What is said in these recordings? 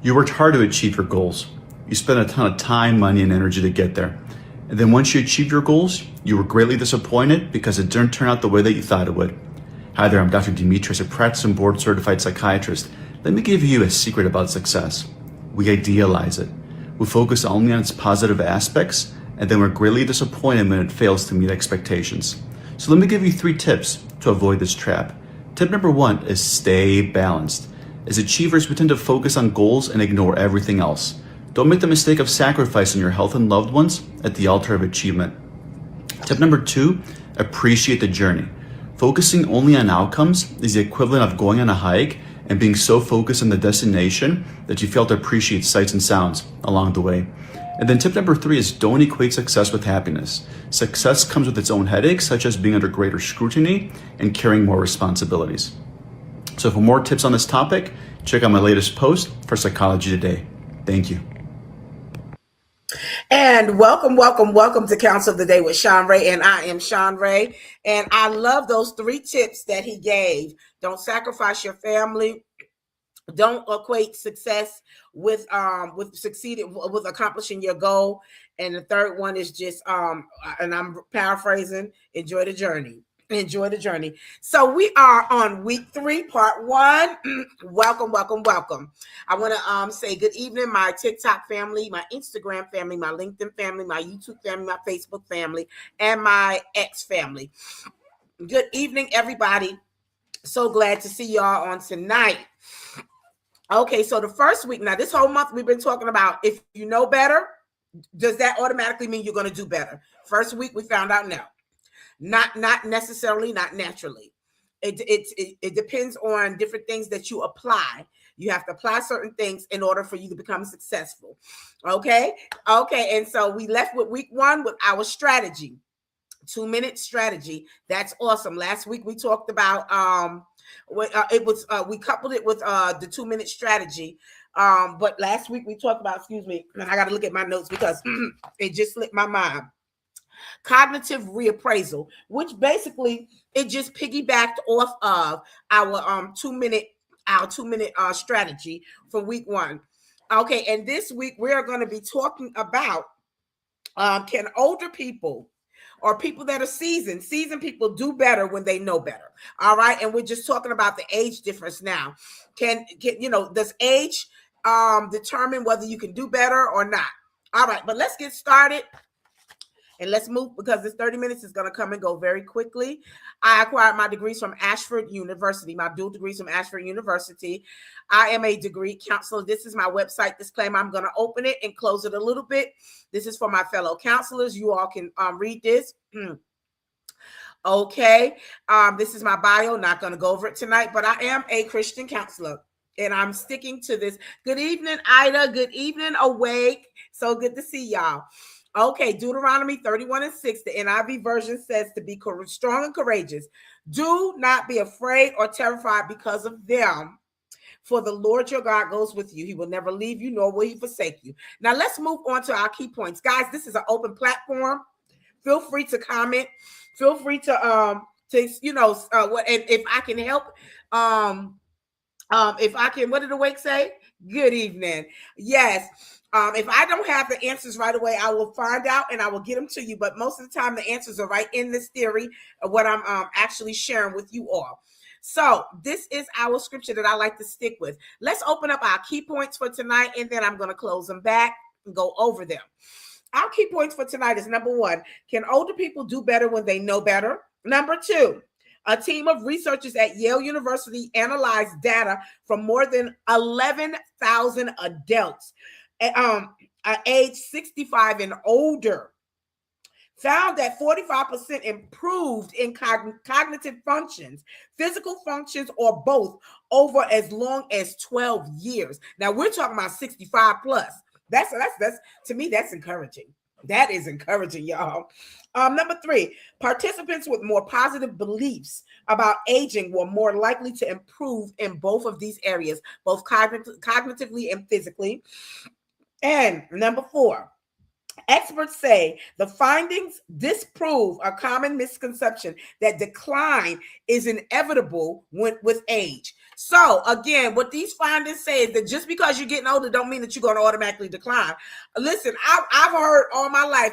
You worked hard to achieve your goals. You spent a ton of time, money, and energy to get there. And then once you achieved your goals, you were greatly disappointed because it didn't turn out the way that you thought it would. Hi there, I'm Dr. Demetrius, a practicing board-certified psychiatrist. Let me give you a secret about success. We idealize it. We focus only on its positive aspects, and then we're greatly disappointed when it fails to meet expectations. So let me give you 3 tips to avoid this trap. Tip number 1 is stay balanced. As achievers, we tend to focus on goals and ignore everything else. Don't make the mistake of sacrificing your health and loved ones at the altar of achievement. Tip number 2, appreciate the journey. Focusing only on outcomes is the equivalent of going on a hike and being so focused on the destination that you fail to appreciate sights and sounds along the way. And then tip number 3 is don't equate success with happiness. Success comes with its own headaches, such as being under greater scrutiny and carrying more responsibilities. So for more tips on this topic, check out my latest post for Psychology Today. Thank you. And welcome to Counsel of the Day with Shanrae. And I am Shanrae. And I love those 3 tips that he gave. Don't sacrifice your family. Don't equate success with succeeding, with accomplishing your goal. And the third one is just, and I'm paraphrasing, enjoy the journey. Enjoy the journey. So we are on week 3, part 1. Welcome. I want to say good evening, my TikTok family, my Instagram family, my LinkedIn family, my YouTube family, my Facebook family, and my X family. Good evening, everybody. So glad to see y'all on tonight. Okay, so the first week, now this whole month we've been talking about if you know better, does that automatically mean you're going to do better? First week we found out no. Not necessarily, not naturally. It depends on different things that you apply. You have to apply certain things in order for you to become successful. Okay. And so we left with week 1 with our strategy, 2-minute strategy. That's awesome. Last week we talked about we coupled it with the 2-minute strategy. But last week we talked about, and I got to look at my notes because it just slipped my mind. Cognitive reappraisal, which basically it just piggybacked off of our 2-minute strategy for week 1. Okay, and this week we're going to be talking about can older people or people that are seasoned people do better when they know better. All right, and we're just talking about the age difference now. Can does age determine whether you can do better or not? All right, but let's get started. And let's move because this 30 minutes is going to come and go very quickly. I acquired my degrees from Ashford University, my dual degrees from Ashford University. I am a degree counselor. This is my website disclaimer. I'm going to open it and close it a little bit. This is for my fellow counselors. You all can read this. Okay. This is my bio. Not going to go over it tonight, but I am a Christian counselor. And I'm sticking to this. Good evening, Ida. Good evening, Awake. So good to see y'all. Okay, Deuteronomy 31:6, the NIV version says to be strong and courageous. Do not be afraid or terrified because of them, for the Lord your God goes with you. He will never leave you, nor will he forsake you. Now let's move on to our key points. Guys, this is an open platform. Feel free to comment. Feel free to what, and if I can help, if I can, what did Awake say? Good evening. Yes. If I don't have the answers right away, I will find out and I will get them to you. But most of the time, the answers are right in this theory of what I'm actually sharing with you all. So this is our scripture that I like to stick with. Let's open up our key points for tonight, and then I'm going to close them back and go over them. Our key points for tonight is number 1, can older people do better when they know better? Number 2, a team of researchers at Yale University analyzed data from more than 11,000 adults age 65 and older, found that 45% improved in cognitive functions, physical functions, or both over as long as 12 years. Now we're talking about 65 plus. That's to me, that's encouraging. That is encouraging, y'all. Number 3, participants with more positive beliefs about aging were more likely to improve in both of these areas, both cognitively and physically. And number 4, experts say the findings disprove a common misconception that decline is inevitable with age. So again, what these findings say is that just because you're getting older don't mean that you're going to automatically decline. Listen, I've heard all my life,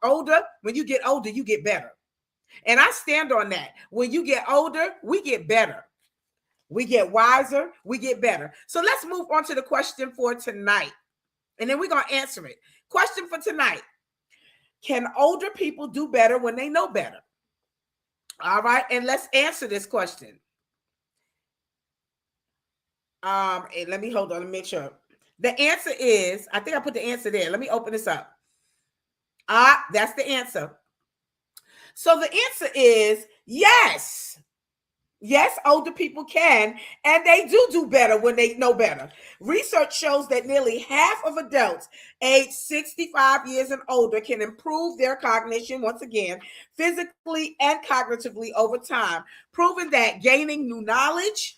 older, when you get older, you get better. And I stand on that. When you get older, we get better. We get wiser, we get better. So let's move on to the question for tonight. And then we're going to answer it. Question for tonight. Can older people do better when they know better? All right, and let's answer this question. And let me hold on, let me make sure. The answer is, I think I put the answer there. Let me open this up. That's the answer. So the answer is yes. Yes, older people can, and they do better when they know better. Research shows that nearly half of adults aged 65 years and older can improve their cognition, once again, physically and cognitively over time, proving that gaining new knowledge,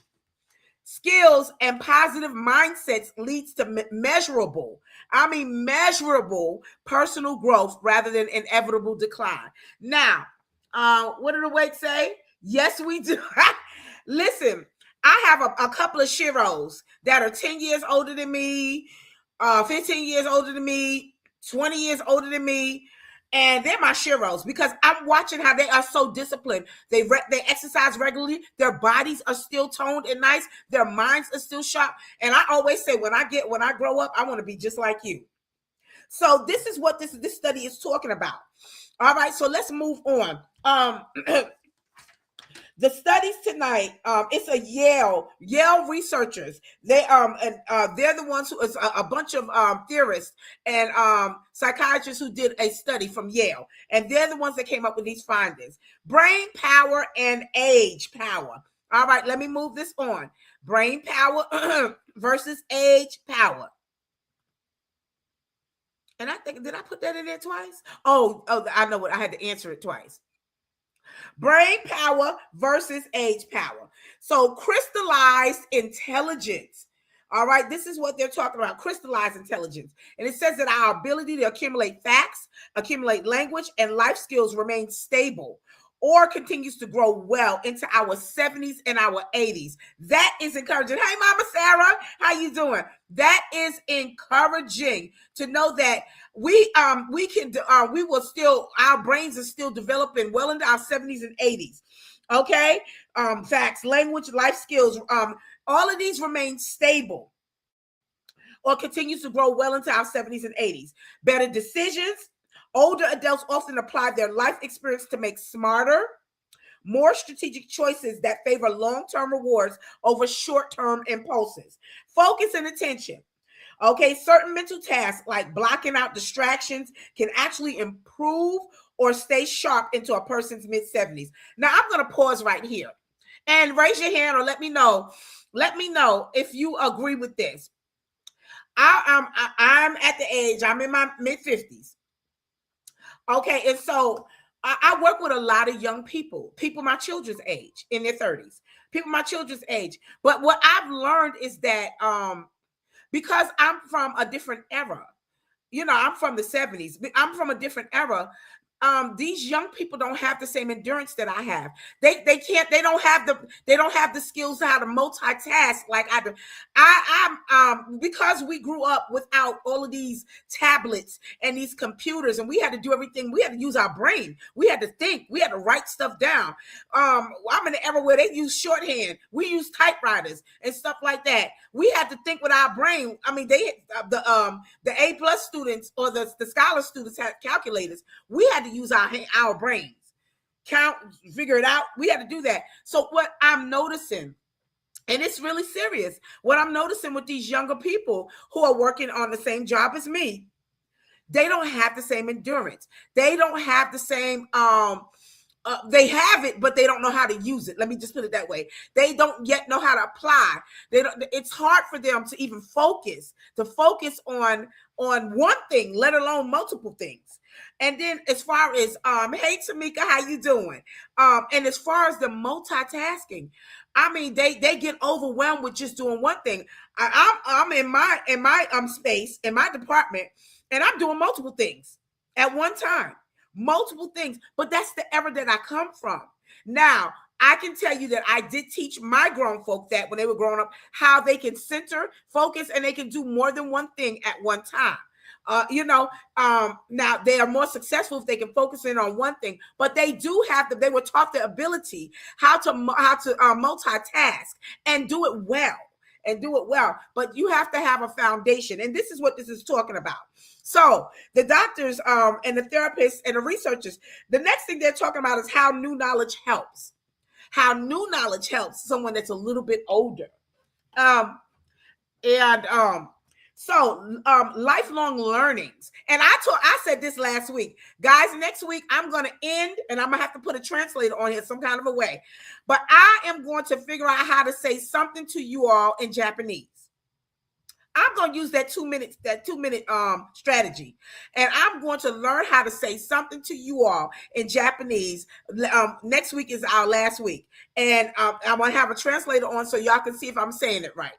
skills, and positive mindsets leads to measurable personal growth rather than inevitable decline. Now, what did the weight say? Yes, we do. Listen, I have a couple of Shiros that are 10 years older than me, 15 years older than me, 20 years older than me. And they're my Shiros because I'm watching how they are so disciplined. They exercise regularly. Their bodies are still toned and nice. Their minds are still sharp. And I always say, when I grow up, I want to be just like you. So this is what this study is talking about. All right, so let's move on. The studies tonight, it's a Yale researchers. They're the ones who is a bunch of theorists and psychiatrists who did a study from Yale, and they're the ones that came up with these findings: brain power and age power. All right, let me move this on. Brain power versus age power. And I think, did I put that in there twice? Oh, I know what, I had to answer it twice. Brain power versus age power. So crystallized intelligence. All right, this is what they're talking about, crystallized intelligence. And it says that our ability to accumulate facts, accumulate language, and life skills remains stable or continues to grow well into our 70s and our 80s. That is encouraging. Hey, Mama Sarah, how you doing? That is encouraging to know that our brains are still developing well into our 70s and 80s. Okay, facts, language, life skills, all of these remain stable or continues to grow well into our 70s and 80s. Better decisions. Older adults often apply their life experience to make smarter, more strategic choices that favor long-term rewards over short-term impulses. Focus and attention. Okay, certain mental tasks like blocking out distractions can actually improve or stay sharp into a person's mid-70s. Now, I'm going to pause right here and raise your hand or let me know if you agree with this. I'm at the age, I'm in my mid-50s. Okay, and so I work with a lot of young people my children's age, in their 30s, people my children's age. But what I've learned is that because I'm from a different era, I'm from the 70s, I'm from a different era. These young people don't have the same endurance that I have. They don't have the skills how to multitask like I do. I'm because we grew up without all of these tablets and these computers, and we had to do everything. We had to use our brain. We had to think. We had to write stuff down. I'm in the era where they use shorthand. We use typewriters and stuff like that. We had to think with our brain. I mean, the A+ students or the scholar students had calculators. We had to use our brains, count, figure it out. We had to do that. So what I'm noticing, and it's really serious, what I'm noticing with these younger people who are working on the same job as me, they don't have the same endurance. They don't have the same, they have it, but they don't know how to use it. Let me just put it that way. They don't yet know how to apply. It's hard for them to even focus on one thing, let alone multiple things. And then as far as, hey, Tamika, how you doing? And as far as the multitasking, I mean, they get overwhelmed with just doing one thing. I'm in my space, in my department, and I'm doing multiple things at one time. Multiple things, but that's the era that I come from. Now, I can tell you that I did teach my grown folk that when they were growing up, how they can center, focus, and they can do more than one thing at one time. Now they are more successful if they can focus in on one thing, but they were taught the ability how to multitask and do it well. But you have to have a foundation, and this is what this is talking about. So the doctors and the therapists and the researchers, the next thing they're talking about is how new knowledge helps. How new knowledge helps someone that's a little bit older. Lifelong learnings. And I said this last week, guys, next week I'm going to end, and I'm going to have to put a translator on here some kind of a way. But I am going to figure out how to say something to you all in Japanese. I'm going to use that 2 minute strategy. And I'm going to learn how to say something to you all in Japanese. Next week is our last week. And I'm going to have a translator on so y'all can see if I'm saying it right.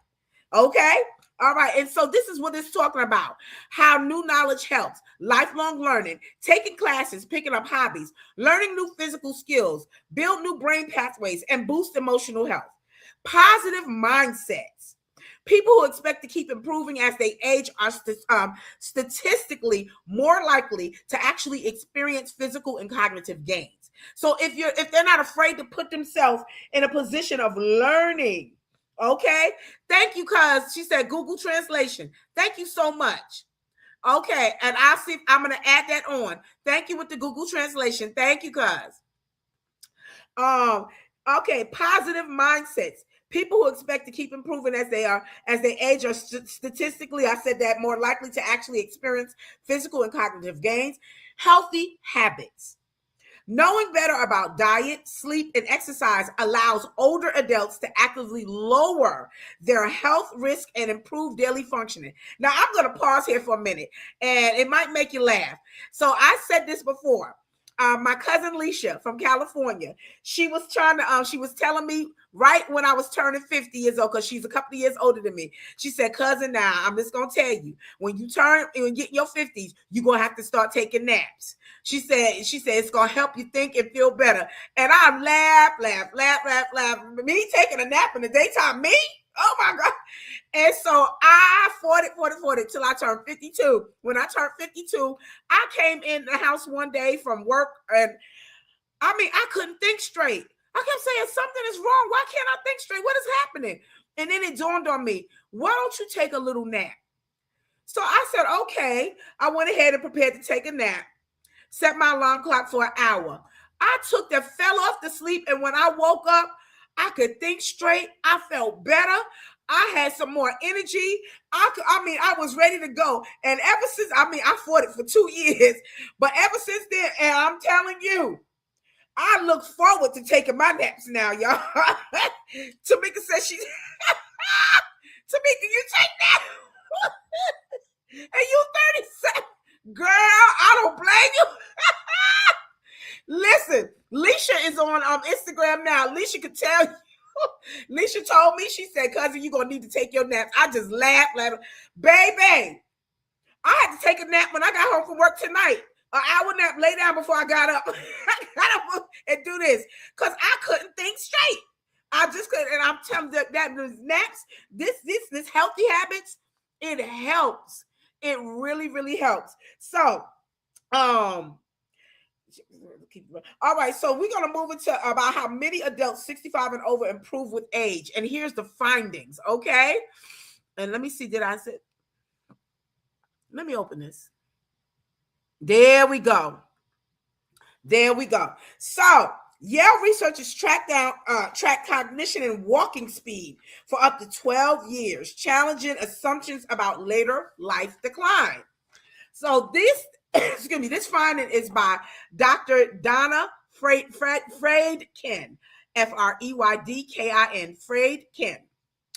Okay? All right. And so this is what it's talking about. How new knowledge helps. Lifelong learning, taking classes, picking up hobbies, learning new physical skills, build new brain pathways, and boost emotional health. Positive mindsets. People who expect to keep improving as they age are statistically more likely to actually experience physical and cognitive gains. So if they're not afraid to put themselves in a position of learning, okay. Thank you, cuz she said Google Translation. Thank you so much. Okay, and I'll see if I'm going to add that on. Thank you with the Google Translation. Thank you, cuz. Okay, positive mindsets. People who expect to keep improving as they age are statistically, I said that, more likely to actually experience physical and cognitive gains. Healthy habits. Knowing better about diet, sleep, and exercise allows older adults to actively lower their health risk and improve daily functioning. Now, I'm going to pause here for a minute, and it might make you laugh. So I said this before. My cousin Leisha from California, she was telling me right when I was turning 50 years old, because she's a couple of years older than me. She said, cousin, now I'm just going to tell you, when you get in your 50s, you're going to have to start taking naps. She said it's going to help you think and feel better. And I laugh. Me taking a nap in the daytime, me? Oh my God. And so I fought it till I turned 52. When I turned 52, I came in the house one day from work, and I couldn't think straight. I kept saying, something is wrong. Why can't I think straight? What is happening? And then it dawned on me, why don't you take a little nap? So I said, okay. I went ahead and prepared to take a nap, set my alarm clock for an hour. I fell off to sleep, and when I woke up, I could think straight. I felt better. I had some more energy. I was ready to go. And ever since, I fought it for 2 years. But ever since then, and I'm telling you, I look forward to taking my naps now, y'all. Tamika says Tamika, you take that? And you 37. Girl, I don't blame you. Listen, Leisha is on Instagram now. Leisha could tell you. Leisha told me, she said, cousin, you're going to need to take your naps. I just laughed. Baby, I had to take a nap when I got home from work tonight. An hour nap, lay down before I got up. I got up and do this because I couldn't think straight. I just couldn't. And I'm telling you that those naps, this healthy habits, it helps. It really, really helps. So, all right, so we're going to move into about how many adults 65 and over improve with age. And here's the findings, okay? And let me see, let me open this. There we go. So, Yale researchers tracked cognition and walking speed for up to 12 years, challenging assumptions about later life decline. So this finding is by Dr. Donna Freydkin, Freydkin, Freydkin.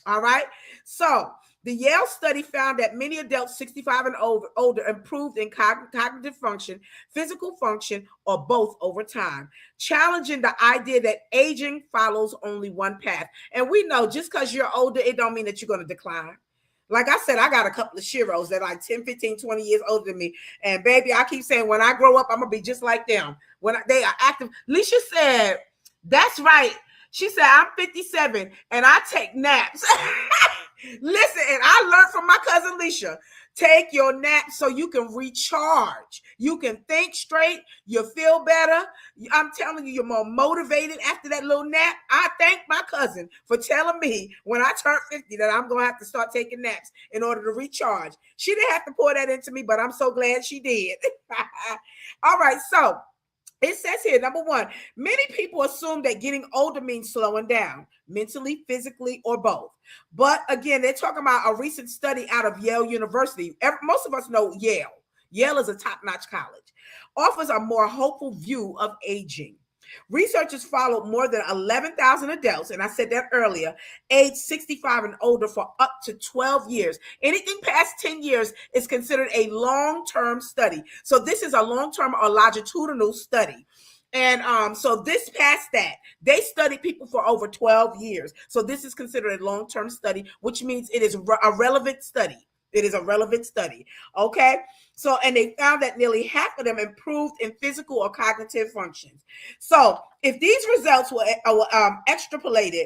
All right. So the Yale study found that many adults 65 and older improved in cognitive function, physical function, or both over time, challenging the idea that aging follows only one path. And we know just because you're older, it don't mean that you're going to decline. Like I said, I got a couple of sheroes that are like 10, 15, 20 years older than me. And baby, I keep saying, when I grow up, I'm going to be just like them. When they are active. Leisha said, that's right. She said, I'm 57 and I take naps. Listen, and I learned from my cousin Leisha, take your nap so you can recharge. You can think straight. You feel better. I'm telling you, you're more motivated after that little nap. I thank my cousin for telling me when I turn 50 that I'm going to have to start taking naps in order to recharge. She didn't have to pour that into me, but I'm so glad she did. All right, so it says here, number one, many people assume that getting older means slowing down mentally, physically, or both. But again, they're talking about a recent study out of Yale University. Most of us know Yale. Yale is a top-notch college. Offers a more hopeful view of aging. Researchers followed more than 11,000 adults, and I said that earlier, age 65 and older for up to 12 years. Anything past 10 years is considered a long-term study. So this is a long-term or longitudinal study. And so this past that, they studied people for over 12 years. So this is considered a long-term study, which means it is a relevant study. It is a relevant study. Okay. So, and they found that nearly half of them improved in physical or cognitive functions. So if these results were extrapolated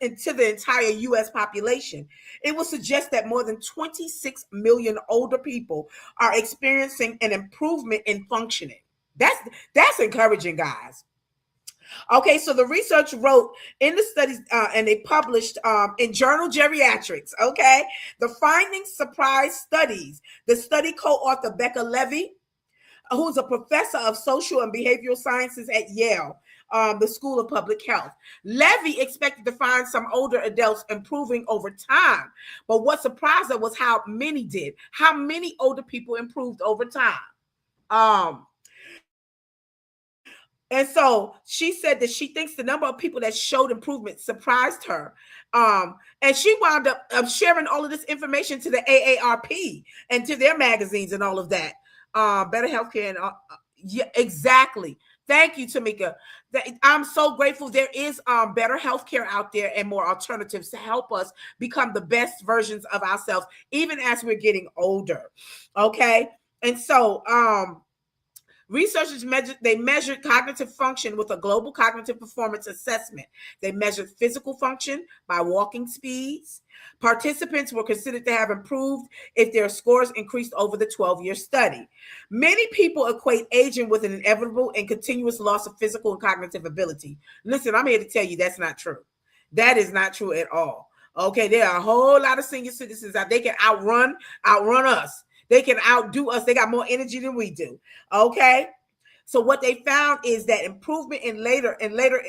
into the entire U.S. population, it will suggest that more than 26 million older people are experiencing an improvement in functioning. That's encouraging, guys. Okay, so the research wrote in the studies and they published in Journal Geriatrics. Okay, the findings surprised studies. The study co-author Becca Levy, who's a professor of social and behavioral sciences at Yale, the School of Public Health. Levy expected to find some older adults improving over time, but what surprised her was how many did. How many older people improved over time? And so she said that she thinks the number of people that showed improvement surprised her. And she wound up sharing all of this information to the AARP and to their magazines and all of that. Better Healthcare. And yeah, exactly. Thank you, Tamika. I'm so grateful there is better healthcare out there and more alternatives to help us become the best versions of ourselves, even as we're getting older. Okay. And so, researchers measured cognitive function with a global cognitive performance assessment. They measured physical function by walking speeds. Participants were considered to have improved if their scores increased over the 12-year study. Many people equate aging with an inevitable and continuous loss of physical and cognitive ability. Listen, I'm here to tell you that's not true. That is not true at all. Okay, there are a whole lot of senior citizens out there. They can outrun us. They can outdo us. They got more energy than we do. Okay. So what they found is that improvement in later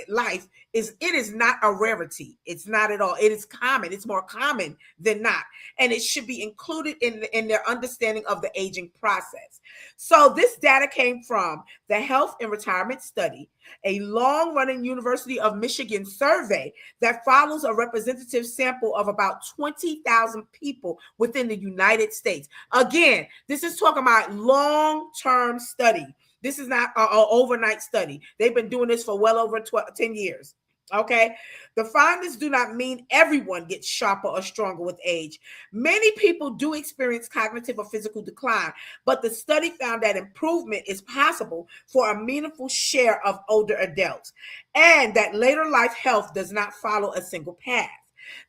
life is not a rarity. It's not at all. It is common. It's more common than not. And it should be included in their understanding of the aging process. So this data came from the Health and Retirement Study, a long-running University of Michigan survey that follows a representative sample of about 20,000 people within the United States. Again, this is talking about long-term study. This is not an overnight study. They've been doing this for well over 10 years. Okay. The findings do not mean everyone gets sharper or stronger with age. Many people do experience cognitive or physical decline, but the study found that improvement is possible for a meaningful share of older adults, and that later life health does not follow a single path.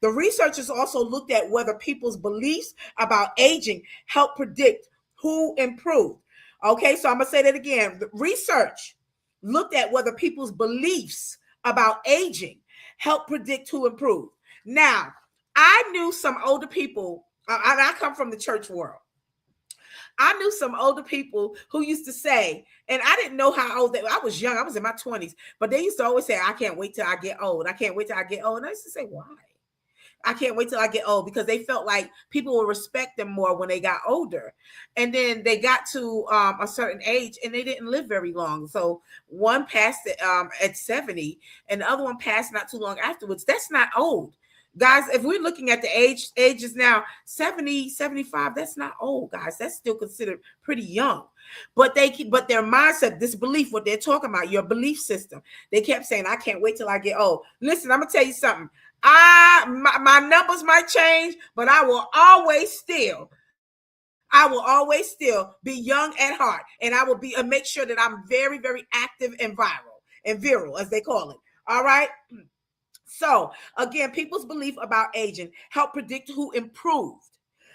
The researchers also looked at whether people's beliefs about aging help predict who improved. Okay, so I'm going to say that again. The research looked at whether people's beliefs about aging help predict who improved. Now, I knew some older people, and I come from the church world. I knew some older people who used to say, and I didn't know how old I was young. I was in my 20s, but they used to always say, I can't wait till I get old. I can't wait till I get old. And I used to say, why? I can't wait till I get old, because they felt like people will respect them more when they got older. And then they got to a certain age and they didn't live very long. So one passed at 70 and the other one passed not too long afterwards. That's not old. Guys, if we're looking at the ages now, 70, 75, that's not old, guys. That's still considered pretty young. But but their mindset, this belief, what they're talking about, your belief system, they kept saying, I can't wait till I get old. Listen, I'm going to tell you something. My numbers might change, but I will always still be young at heart, and I will make sure that I'm very, very active and viral, as they call it. All right. So again, people's belief about aging help predict who improved.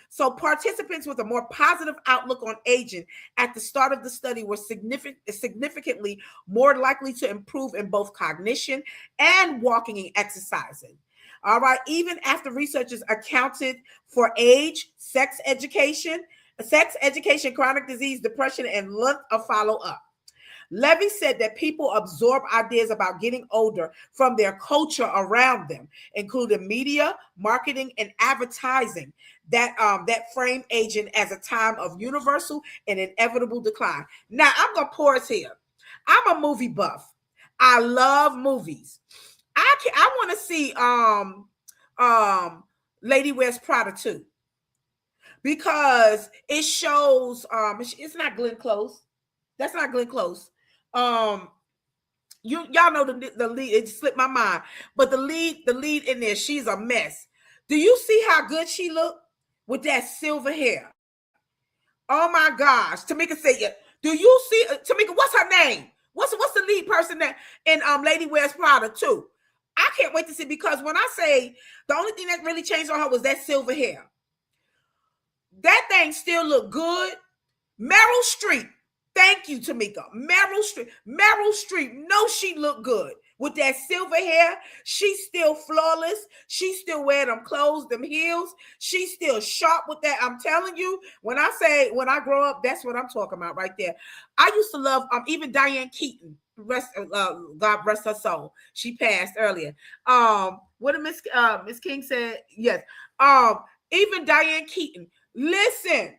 So participants with a more positive outlook on aging at the start of the study were significantly more likely to improve in both cognition and walking and exercising. All right, even after researchers accounted for age, sex education, chronic disease, depression, and length of follow-up. Levy said that people absorb ideas about getting older from their culture around them, including media, marketing, and advertising that frame aging as a time of universal and inevitable decline. Now, I'm gonna pause here. I'm a movie buff. I love movies. I want to see Lady Wears Prada too, because it shows it's not Glenn Close. That's not Glenn Close. Y'all know the lead. It slipped my mind, but the lead in there, she's a mess. Do you see how good she looked with that silver hair? Oh my gosh! Tamika said, "Yeah." Do you see Tamika? What's her name? What's the lead person that in Lady Wears Prada too? I can't wait to see, because when I say the only thing that really changed on her was that silver hair. That thing still looked good. Meryl Streep. Thank you, Tamika. Meryl Streep. No, she looked good with that silver hair. She's still flawless. She still wear them clothes, them heels. She's still sharp with that. I'm telling you, when I say when I grow up, that's what I'm talking about right there. I used to love even Diane Keaton. God rest her soul. She passed earlier. What did Miss King said? Yes. Even Diane Keaton. Listen.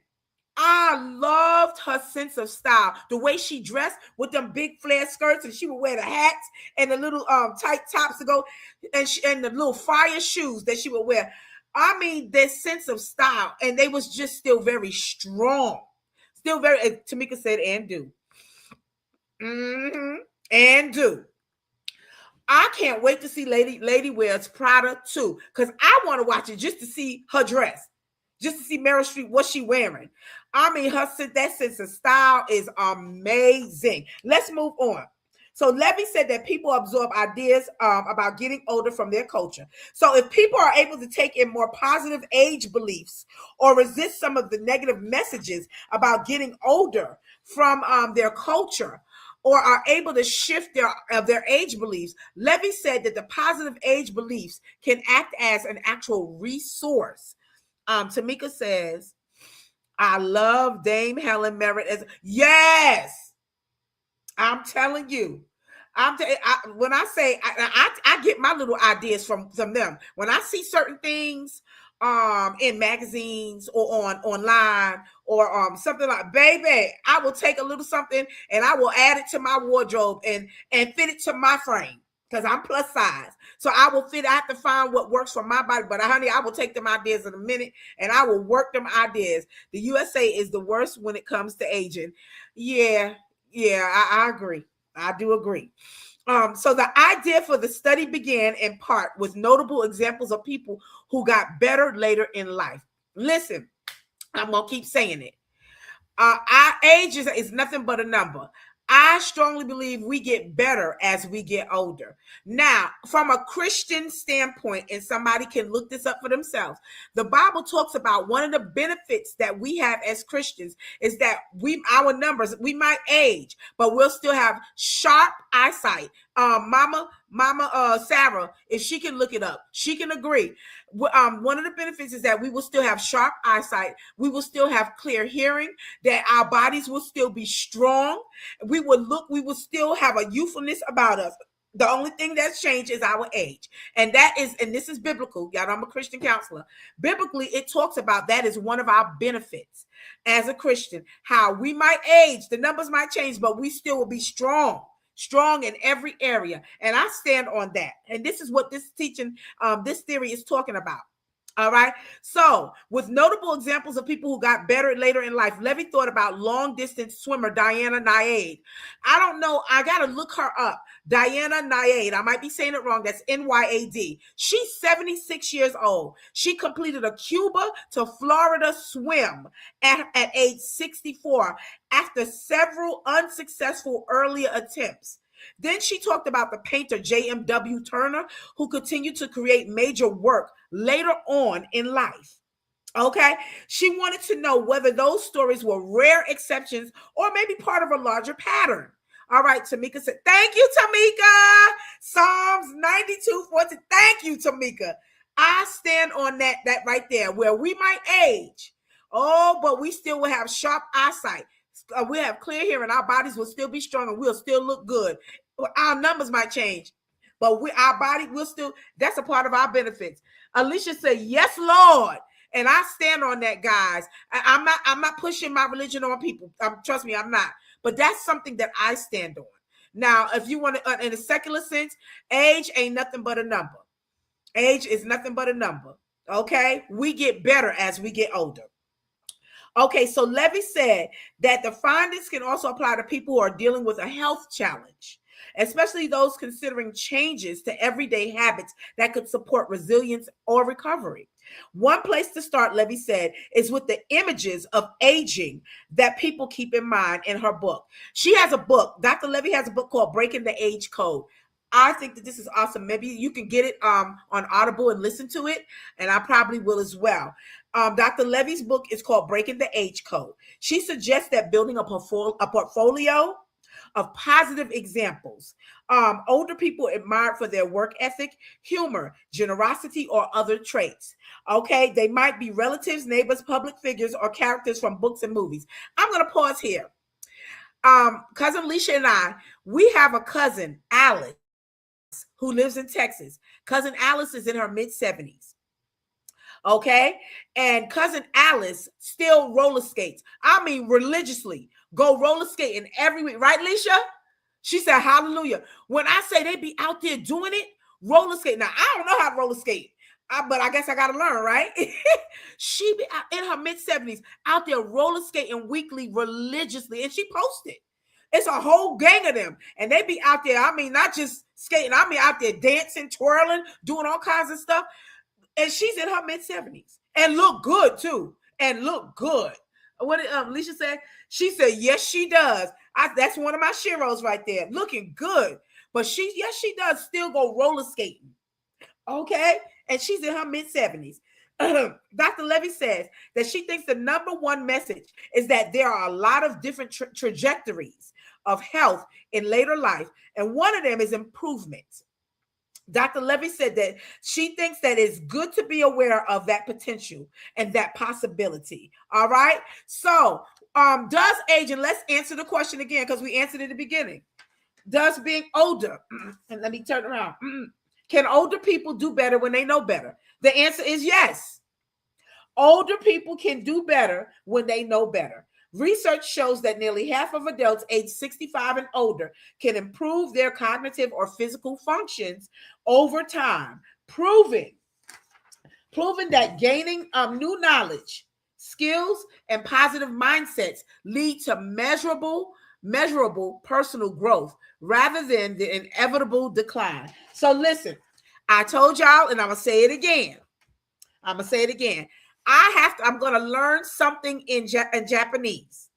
I loved her sense of style, the way she dressed with them big flare skirts, and she would wear the hats and the little tight tops to go, and the little fire shoes that she would wear. I mean, this sense of style, and they was just still very strong, still very. Tamika said, "And do, and do." I can't wait to see Lady Wears Prada too, because I want to watch it just to see her dress. Just to see Meryl Streep, what she wearing. I mean, that sense of style is amazing. Let's move on. So Levy said that people absorb ideas about getting older from their culture. So if people are able to take in more positive age beliefs or resist some of the negative messages about getting older from their culture, or are able to shift their age beliefs, Levy said that the positive age beliefs can act as an actual resource. Tamika says, I love Dame Helen Merritt as yes. I'm telling you. When I say I get my little ideas from them. When I see certain things in magazines or online or something like, baby, I will take a little something and I will add it to my wardrobe and fit it to my frame. Because I'm plus size. So I have to find what works for my body. But honey, I will take them ideas in a minute and I will work them ideas. The USA is the worst when it comes to aging. Yeah, I agree. I do agree. So the idea for the study began in part with notable examples of people who got better later in life. Listen, I'm going to keep saying it. Our age is nothing but a number. I strongly believe we get better as we get older. Now, from a Christian standpoint, and somebody can look this up for themselves, the Bible talks about one of the benefits that we have as Christians is that our numbers, we might age, but we'll still have sharp eyesight. Mama Sarah, if she can look it up, she can agree. One of the benefits is that we will still have sharp eyesight. We will still have clear hearing, that our bodies will still be strong. We will still have a youthfulness about us. The only thing that's changed is our age. And this is biblical. Y'all know I'm a Christian counselor. Biblically, it talks about that as one of our benefits as a Christian. How we might age, the numbers might change, but we still will be strong in every area. And I stand on that. And this is what this teaching, this theory is talking about. All right. So with notable examples of people who got better later in life, Levy thought about long distance swimmer Diana Nyade. I don't know. I got to look her up. Diana Nyade. I might be saying it wrong. That's Nyad. She's 76 years old. She completed a Cuba to Florida swim at age 64 after several unsuccessful earlier attempts. Then she talked about the painter J.M.W. Turner, who continued to create major work later on in life. Okay. She wanted to know whether those stories were rare exceptions or maybe part of a larger pattern. All right. Tamika said, thank you, Tamika. Psalms 92:14. Thank you, Tamika. I stand on that right there, where we might age. Oh, but we still will have sharp eyesight. We have clear hearing. Our bodies will still be strong and we'll still look good. Our numbers might change, but our body will still, that's a part of our benefits. Alicia said, yes, Lord. And I stand on that, guys. I'm not pushing my religion on people. Trust me, I'm not. But that's something that I stand on. Now, if you want to, in a secular sense, age ain't nothing but a number. Age is nothing but a number. Okay? We get better as we get older. Okay, so Levy said that the findings can also apply to people who are dealing with a health challenge, especially those considering changes to everyday habits that could support resilience or recovery. One place to start, Levy said, is with the images of aging that people keep in mind in her book. She has a book. Dr. Levy has a book called Breaking the Age Code. I think that this is awesome. Maybe you can get it on Audible and listen to it, and I probably will as well. Dr. Levy's book is called Breaking the Age Code. She suggests that building a portfolio of positive examples. Older people admired for their work ethic, humor, generosity, or other traits. Okay, they might be relatives, neighbors, public figures, or characters from books and movies. I'm going to pause here. Cousin Alicia and I, we have a cousin, Alice, who lives in Texas. Cousin Alice is in her mid-70s. Okay, and cousin Alice still roller skates. I mean, religiously go roller skating every week, right, Alicia? She said, hallelujah. When I say they be out there doing it, roller skate. Now, I don't know how to roller skate, but I guess I got to learn, right? She be out in her mid-70s out there roller skating weekly religiously, and she posted. It's a whole gang of them, and they be out there. I mean, not just skating. I mean, out there dancing, twirling, doing all kinds of stuff. And she's in her mid-70s and look good too. And look good. What did Alicia say? She said, yes, she does. That's one of my sheroes right there. Looking good. But yes, she does still go roller skating. Okay. And she's in her mid-70s. Dr. Levy says that she thinks the number one message is that there are a lot of different trajectories of health in later life. And one of them is improvement. Dr. Levy said that she thinks that it's good to be aware of that potential and that possibility. All right. So does age, and let's answer the question again, because we answered at the beginning. Does being older, and let me turn around, can older people do better when they know better? The answer is yes. Older people can do better when they know better. Research shows that nearly half of adults aged 65 and older can improve their cognitive or physical functions over time, proving that gaining new knowledge, skills, and positive mindsets lead to measurable personal growth rather than the inevitable decline. So listen, I told y'all, and I'm going to say it again. I'm going to learn something in Japanese,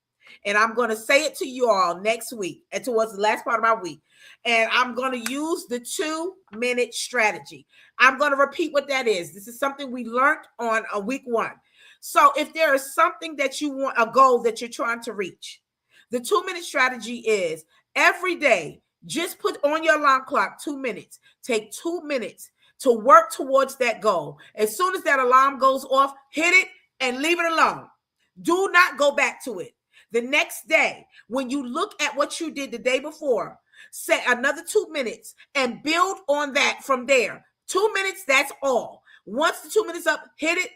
and I'm going to say it to you all next week and towards the last part of my week. And I'm going to use the 2-minute strategy. I'm going to repeat what that is. This is something we learned on week 1. So if there is something that you want, a goal that you're trying to reach, the 2-minute strategy is every day, just put on your alarm clock 2 minutes. Take 2 minutes to work towards that goal. As soon as that alarm goes off, hit it and leave it alone. Do not go back to it. The next day, when you look at what you did the day before, set another 2 minutes and build on that from there. 2 minutes, that's all. Once the 2 minutes up, hit it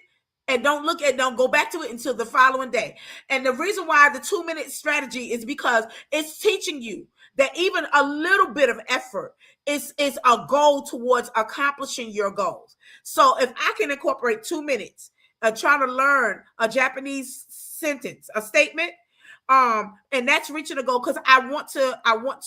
and don't go back to it until the following day. And the reason why the 2-minute strategy is because it's teaching you that even a little bit of effort is a goal towards accomplishing your goals. So if I can incorporate 2 minutes trying to learn a Japanese sentence, a statement, and that's reaching a goal, because I want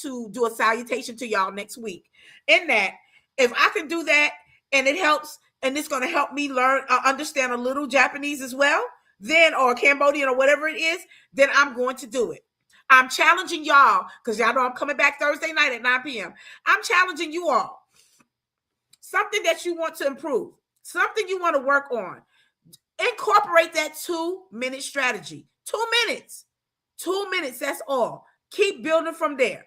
to do a salutation to y'all next week. In that, if I can do that and it helps, and it's going to help me learn, understand a little Japanese as well, then, or Cambodian or whatever it is, then I'm going to do it. I'm challenging y'all, because y'all know I'm coming back Thursday night at 9 p.m. I'm challenging you all. Something that you want to improve, something you want to work on. Incorporate that 2-minute strategy. 2 minutes. 2 minutes, that's all. Keep building from there.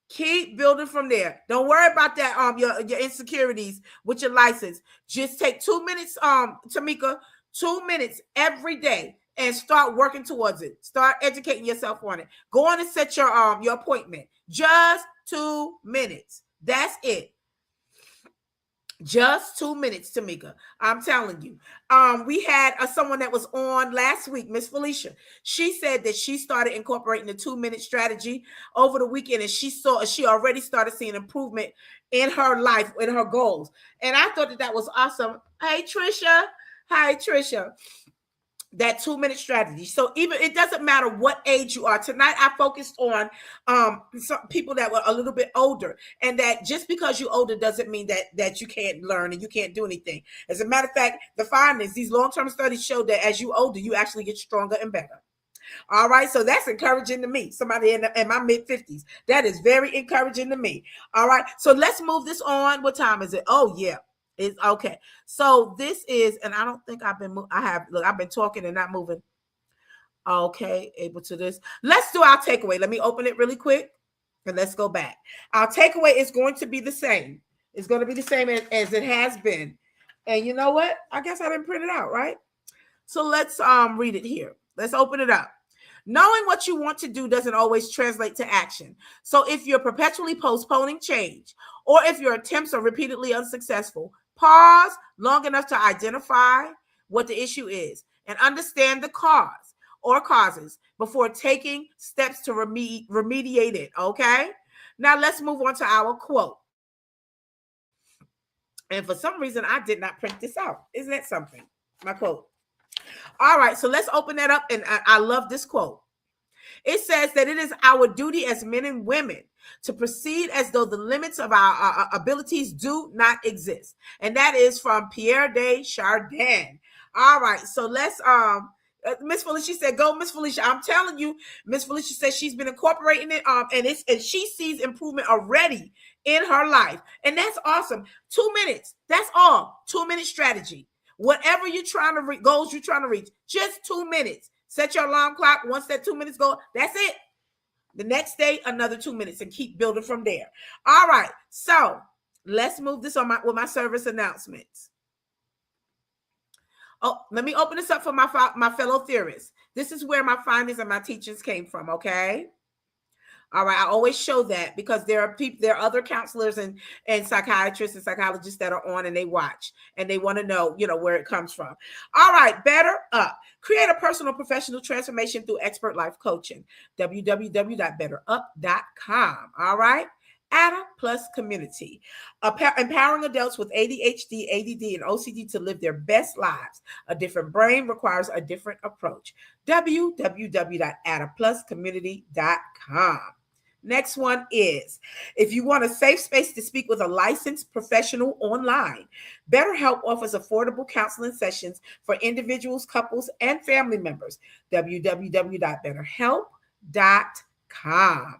Keep building from there. Don't worry about that, your insecurities with your license. Just take 2 minutes, Tamika, 2 minutes every day and start working towards it. Start educating yourself on it. Go on and set your appointment. Just 2 minutes. That's it. Just 2 minutes, Tamika. I'm telling you. We had someone that was on last week, Miss Felicia. She said that she started incorporating the 2-minute strategy over the weekend, and she already started seeing improvement in her life, in her goals. And I thought that was awesome. Hey, Trisha. Hi, Trisha. That 2-minute strategy. So even it doesn't matter what age you are. Tonight I focused on some people that were a little bit older, and that just because you're older doesn't mean that you can't learn and you can't do anything. As a matter of fact, the findings, these long-term studies show that as you older, you actually get stronger and better. All right, so that's encouraging to me. Somebody in my mid-50s, that is very encouraging to me. All right, so let's move this on. What time is it? Oh yeah. It's okay. So this is, and I don't think I've been talking and not moving. Okay, able to this. Let's do our takeaway. Let me open it really quick and let's go back. Our takeaway is going to be the same. It's going to be the same as it has been. And you know what? I guess I didn't print it out, right? So let's read it here. Let's open it up. Knowing what you want to do doesn't always translate to action. So if you're perpetually postponing change, or if your attempts are repeatedly unsuccessful, pause long enough to identify what the issue is and understand the cause or causes before taking steps to remediate it, okay? Now let's move on to our quote. And for some reason, I did not print this out. Isn't that something? My quote. All right, so let's open that up. And I love this quote. It says that it is our duty as men and women to proceed as though the limits of our abilities do not exist. And that is from Pierre de Chardin. All right, so let's Miss Felicia said, go, Miss Felicia. I'm telling you, Miss Felicia says she's been incorporating it, and she sees improvement already in her life. And that's awesome. 2 minutes. That's all. 2-minute strategy. Whatever you're trying to goals you're trying to reach, just 2 minutes. Set your alarm clock. Once that 2 minutes go, that's it. The next day, another 2 minutes, and keep building from there. All right. So let's move this on with my service announcements. Oh, let me open this up for my fellow theorists. This is where my findings and my teachings came from. Okay. All right, I always show that because there are other counselors and psychiatrists and psychologists that are on, and they watch and they want to know, where it comes from. All right, Better Up. Create a personal professional transformation through expert life coaching. www.betterup.com. All right. Ada Plus Community. Empowering adults with ADHD, ADD, and OCD to live their best lives. A different brain requires a different approach. www.adapluscommunity.com. Next one is, if you want a safe space to speak with a licensed professional online, BetterHelp offers affordable counseling sessions for individuals, couples, and family members. www.betterhelp.com.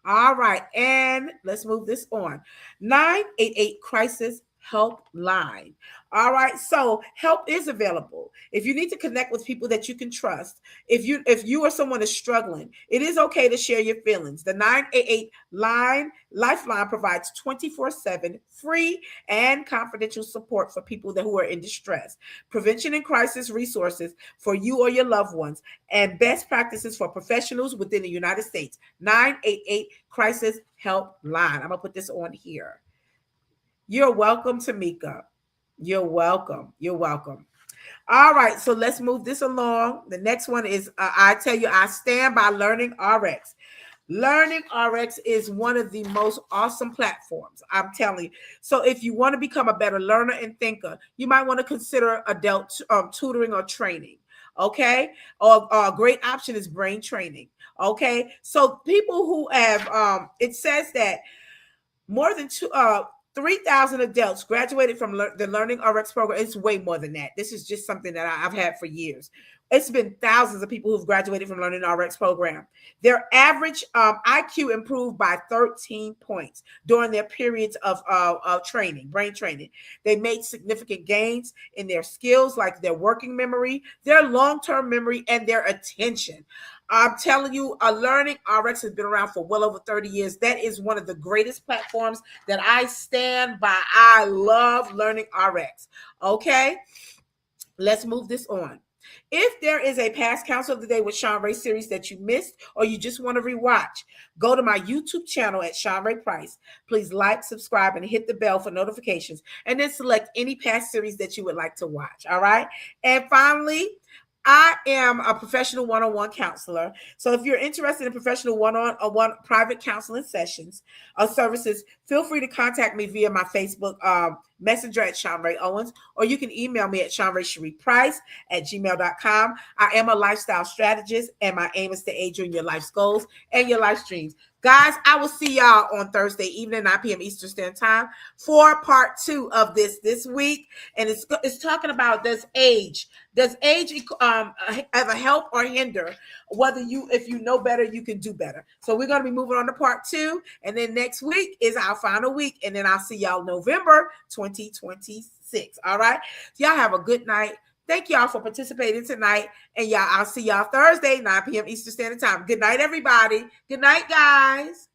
All right, and let's move this on. 988 Crisis Helpline. All right, so help is available. If you need to connect with people that you can trust, if you or someone is struggling, it is okay to share your feelings. The 988 Lifeline provides 24/7 free and confidential support for people who are in distress, prevention and crisis resources for you or your loved ones, and best practices for professionals within the United States. 988 Crisis Helpline. I'm gonna put this on here. You're welcome, Tamika. You're welcome. You're welcome. All right, so let's move this along. The next one is, I tell you, I stand by Learning RX. Learning RX is one of the most awesome platforms, I'm telling you. So if you want to become a better learner and thinker, you might want to consider adult tutoring or training. Okay, or a great option is brain training. Okay, so people who have, it says that more than 3,000 adults graduated from the Learning RX program. It's way more than that. This is just something that I've had for years. It's been thousands of people who've graduated from Learning RX program. Their average IQ improved by 13 points during their periods of training, brain training. They made significant gains in their skills, like their working memory, their long-term memory, and their attention. I'm telling you, Learning RX has been around for well over 30 years. That is one of the greatest platforms that I stand by. I love Learning RX. Okay, let's move this on. If there is a past Counsel of the Day with Shanrae series that you missed or you just want to rewatch, go to my YouTube channel at Shanrae Price. Please like, subscribe, and hit the bell for notifications, and then select any past series that you would like to watch. All right. And finally, I am a professional one-on-one counselor. So if you're interested in professional one-on-one private counseling sessions or services, feel free to contact me via my Facebook messenger at Shanrae Owens, or you can email me at ShanraeSheriePrice@gmail.com. I am a lifestyle strategist, and my aim is to aid you in your life's goals and your life's dreams. Guys, I will see y'all on Thursday evening, 9 p.m. Eastern Standard Time, for part 2 of this week. And it's talking about, does age ever help or hinder? If you know better, you can do better. So we're going to be moving on to part 2. And then next week is our final week. And then I'll see y'all November 2026. All right. So y'all have a good night. Thank y'all for participating tonight. And I'll see y'all Thursday, 9 p.m. Eastern Standard Time. Good night, everybody. Good night, guys.